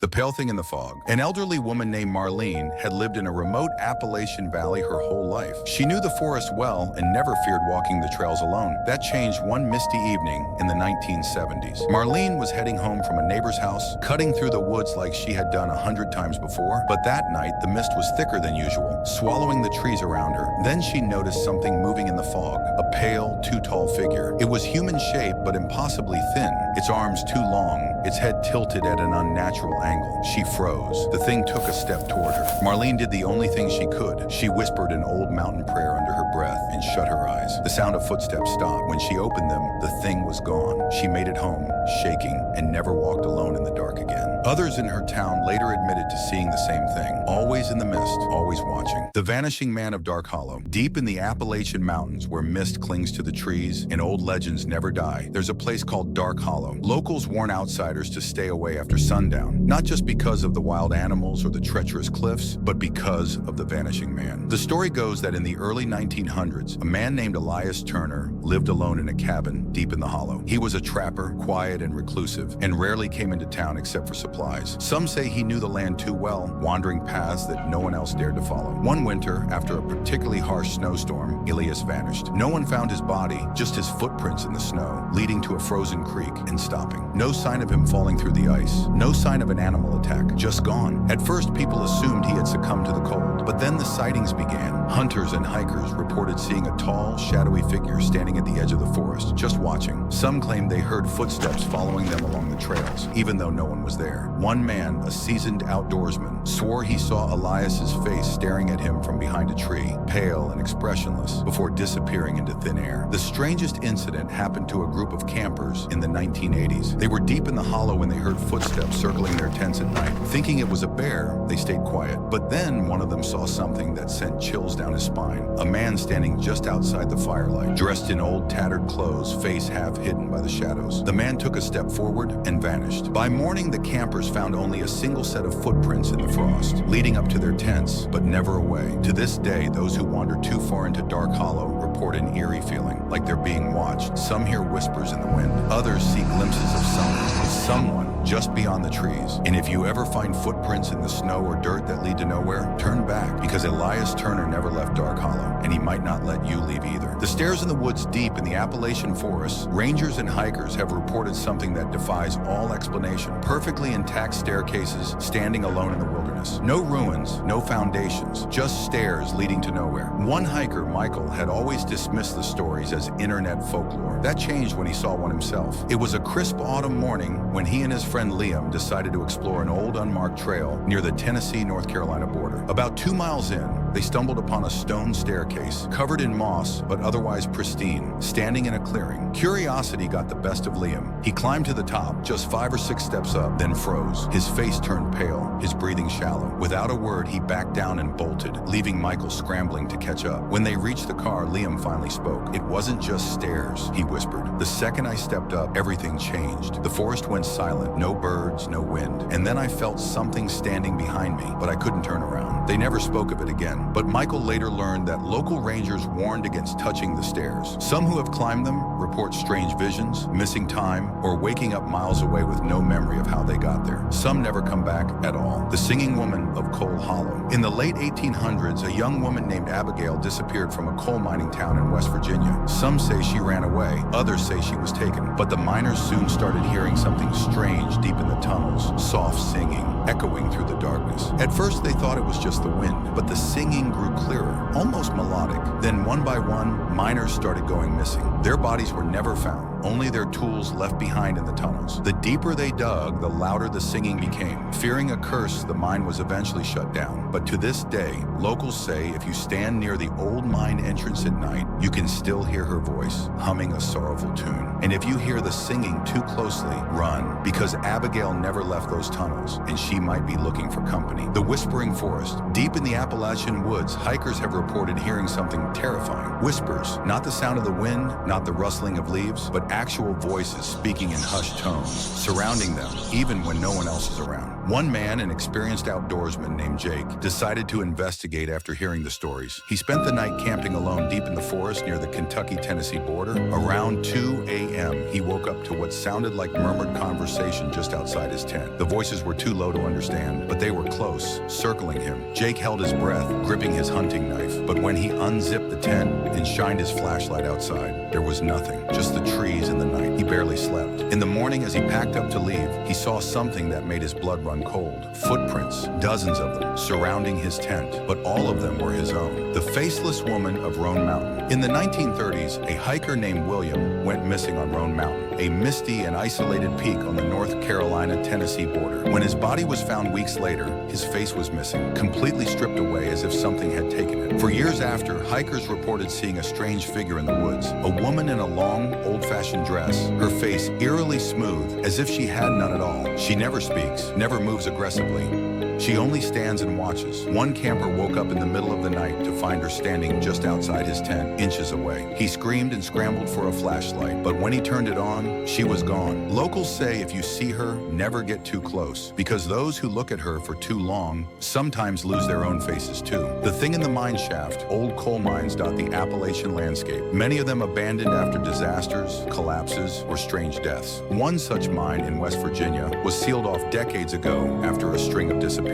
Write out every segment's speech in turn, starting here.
The Pale Thing in the Fog. An elderly woman named Marlene had lived in a remote Appalachian valley her whole life. She knew the forest well and never feared walking the trails alone. That changed one misty evening in the 1970s. Marlene was heading home from a neighbor's house, cutting through the woods like she had done 100 times before. But that night, the mist was thicker than usual, swallowing the trees around her. Then she noticed something moving in the fog, a pale, too tall figure. It was human-shaped but impossibly thin, its arms too long, its head tilted at an unnatural angle. She froze. The thing took a step toward her. Marlene did the only thing she could. She whispered an old mountain prayer under her breath and shut her eyes. The sound of footsteps stopped. When she opened them, the thing was gone. She made it home, shaking, and never walked alone in the dark again. Others in her town later admitted to seeing the same thing. Always in the mist, always watching. The Vanishing Man of Dark Hollow. Deep in the Appalachian Mountains, where mist clings to the trees and old legends never die, there's a place called Dark Hollow. Locals warn outsiders to stay away after sundown, not just because of the wild animals or the treacherous cliffs, but because of the Vanishing Man. The story goes that in the early 1900s, a man named Elias Turner lived alone in a cabin deep in the hollow. He was a trapper, quiet and reclusive, and rarely came into town except for supplies. Some say he knew the land too well, wandering paths that no one else dared to follow. One winter, after a particularly harsh snowstorm, Elias vanished. No one found his body, just his footprints in the snow, leading to a frozen creek and stopping. No sign of him falling through the ice. No sign of an animal attack. Just gone. At first, people assumed he had succumbed to the cold, but then the sightings began. Hunters and hikers reported seeing a tall, shadowy figure standing at the edge of the forest, just watching. Some claimed they heard footsteps following them along the trails, even though no one was there. One man, a seasoned outdoorsman, swore he saw Elias's face staring at him from behind a tree, pale and expressionless, before disappearing into thin air. The strangest incident happened to a group of campers in the 1980s. They were deep in the hollow when they heard footsteps circling their tents at night. Thinking it was a bear, they stayed quiet. But then one of them saw something that sent chills down his spine. A man standing just outside the firelight, dressed in old tattered clothes, face half hidden by the shadows. The man took a step forward and vanished. By morning, the campers found only a single set of footprints in the frost, leading up to their tents, but never away. To this day, those who wander too far into Dark Hollow report an eerie feeling, like they're being watched. Some hear whispers in the wind. Others see glimpses of someone just beyond the trees. And if you ever find footprints in the snow or dirt that lead to nowhere, turn back, because Elias Turner never left Dark Hollow, and he might not let you leave either. The stairs in the woods deep in the Appalachian forests, rangers and hikers have reported something that defies all explanation. Perfectly intact staircases standing alone in the wilderness. No ruins, no foundations, just stairs leading to nowhere. One hiker, Michael, had always dismissed the stories as internet folklore. That changed when he saw one himself. It was a crisp autumn morning when he and his friend Liam decided to explore an old unmarked trail near the Tennessee-North Carolina border. About 2 miles in, they stumbled upon a stone staircase, covered in moss but otherwise pristine, standing in a clearing. Curiosity got the best of Liam. He climbed to the top, just 5 or 6 steps up, then froze. His face turned pale, his breathing shallow. Without a word, he backed down and bolted, leaving Michael scrambling to catch up. When they reached the car, Liam finally spoke. "It wasn't just stairs," he whispered. "The second I stepped up, everything changed. The forest went silent. No birds, no wind. And then I felt something standing behind me, but I couldn't turn around." They never spoke of it again, but Michael later learned that local rangers warned against touching the stairs. Some who have climbed them report strange visions, missing time, or waking up miles away with no memory of how they got there. Some never come back at all. The Singing Woman of Coal Hollow. In the late 1800s, a young woman named Abigail disappeared from a coal mining town in West Virginia. Some say she ran away, others say she was taken. But the miners soon started hearing something strange deep in the tunnels, soft singing, echoing through the darkness. At first they thought it was just the wind, but the singing grew clearer, almost melodic. Then one by one, miners started going missing. Their bodies were never found, only their tools left behind in the tunnels. The deeper they dug, the louder the singing became. Fearing a curse, the mine was eventually shut down. But to this day, locals say if you stand near the old mine entrance at night, you can still hear her voice, humming a sorrowful tune. And if you hear the singing too closely, run, because Abigail never left those tunnels, and she might be looking for company. The Whispering Forest. Deep in the Appalachian woods, hikers have reported hearing something terrifying. Whispers, not the sound of the wind, not the rustling of leaves, but actual voices speaking in hushed tones, surrounding them, even when no one else is around. One man, an experienced outdoorsman named Jake, decided to investigate after hearing the stories. He spent the night camping alone deep in the forest near the Kentucky-Tennessee border. Around 2 a.m., he woke up to what sounded like murmured conversation just outside his tent. The voices were too low to understand, but they were close, circling him. Jake held his breath, gripping his hunting knife. But when he unzipped the tent and shined his flashlight outside, there was nothing, just the trees and the night. He barely slept. In the morning, as he packed up to leave, he saw something that made his blood run cold. Footprints, dozens of them, surrounding his tent, but all of them were his own. The faceless woman of Roan Mountain. In the 1930s, a hiker named William went missing on Roan Mountain, a misty and isolated peak on the North Carolina-Tennessee border. When his body was found weeks later, his face was missing, completely stripped away as if something had taken it. For years after, hikers reported seeing a strange figure in the woods, a woman in a long, old-fashioned dress, her face eerily smooth, as if she had none at all. She never speaks, never moves aggressively. She only stands and watches. One camper woke up in the middle of the night to find her standing just outside his tent, inches away. He screamed and scrambled for a flashlight, but when he turned it on, she was gone. Locals say if you see her, never get too close, because those who look at her for too long sometimes lose their own faces too. The thing in the mine shaft, old coal mines dot the Appalachian landscape, many of them abandoned after disasters, collapses, or strange deaths. One such mine in West Virginia was sealed off decades ago after a string of disappearances.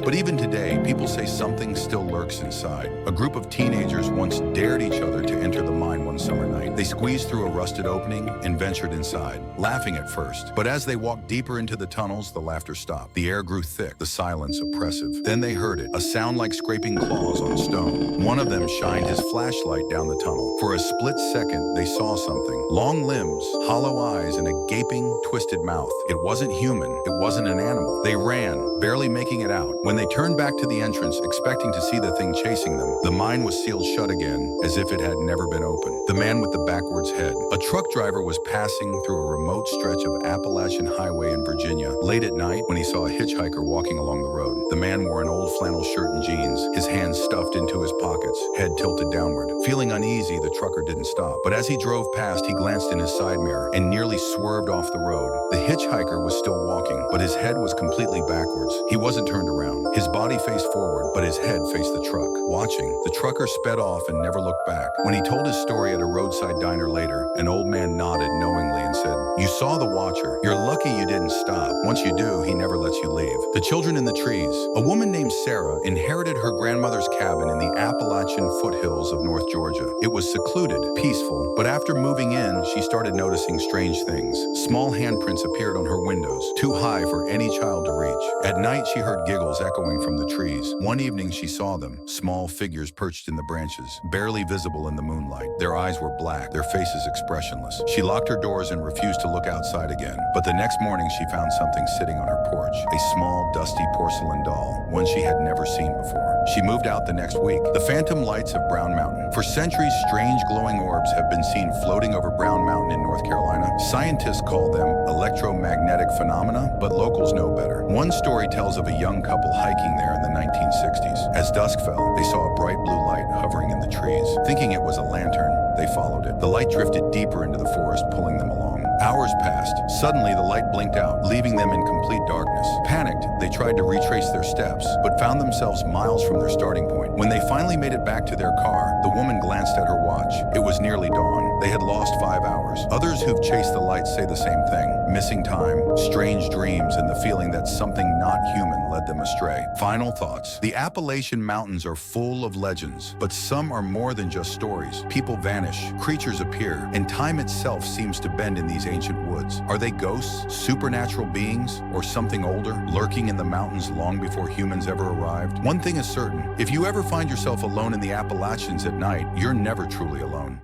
But even today, people say something still lurks inside. A group of teenagers once dared each other to enter the mine one summer night. They squeezed through a rusted opening and ventured inside, laughing at first. But as they walked deeper into the tunnels, the laughter stopped. The air grew thick, the silence oppressive. Then they heard it, a sound like scraping claws on stone. One of them shined his flashlight down the tunnel. For a split second, they saw something. Long limbs, hollow eyes, and a gaping, twisted mouth. It wasn't human. It wasn't an animal. They ran, barely making it out. When they turned back to the entrance, expecting to see the thing chasing them, the mine was sealed shut again, as if it had never been opened. The man with the backwards head. A truck driver was passing through a remote stretch of Appalachian Highway in Virginia late at night when he saw a hitchhiker walking along the road. The man wore an old flannel shirt and jeans, his hands stuffed into his pockets, head tilted downward. Feeling uneasy, the trucker didn't stop. But as he drove past, he glanced in his side mirror and nearly swerved off the road. The hitchhiker was still walking, but his head was completely backwards. He wasn't turned around. His body faced forward, but his head faced the truck. Watching, the trucker sped off and never looked back. When he told his story at a roadside diner later, an old man nodded knowingly and said, "You saw the watcher. You're lucky you didn't stop. Once you do, he never lets you leave." The children in the trees. A woman named Sarah inherited her grandmother's cabin in the Appalachian foothills of North Georgia. It was secluded, peaceful, but after moving in, she started noticing strange things. Small handprints appeared on her windows, too high for any child to reach. At night, she heard giggles echoing from the trees. One evening, she saw them, small figures perched in the branches, barely visible in the moonlight. Their eyes were black, their faces expressionless. She locked her doors and refused to look outside again. But the next morning, she found something sitting on her porch, a small, dusty porcelain doll, one she had never seen before. She moved out the next week. The phantom lights of Brown Mountain. For centuries, strange glowing orbs have been seen floating over Brown Mountain in North Carolina. Scientists call them electromagnetic phenomena, but locals know better. One story tells of a young couple hiking there in the 1960s. As dusk fell, they saw a bright blue light hovering in the trees. Thinking it was a lantern, they followed it. The light drifted deeper into the forest, pulling them along. Hours passed. Suddenly, the light blinked out, leaving them in complete darkness. Panicked, they tried to retrace their steps, but found themselves miles from their starting point. When they finally made it back to their car, the woman glanced at her watch. It was nearly dawn. They had lost 5 hours. Others who've chased the light say the same thing. Missing time, strange dreams, and the feeling that something not human led them astray. Final thoughts. The Appalachian Mountains are full of legends, but some are more than just stories. People vanish, creatures appear, and time itself seems to bend in these ancient woods. Are they ghosts, supernatural beings, or something older, lurking in the mountains long before humans ever arrived? One thing is certain, if you ever find yourself alone in the Appalachians at night, you're never truly alone.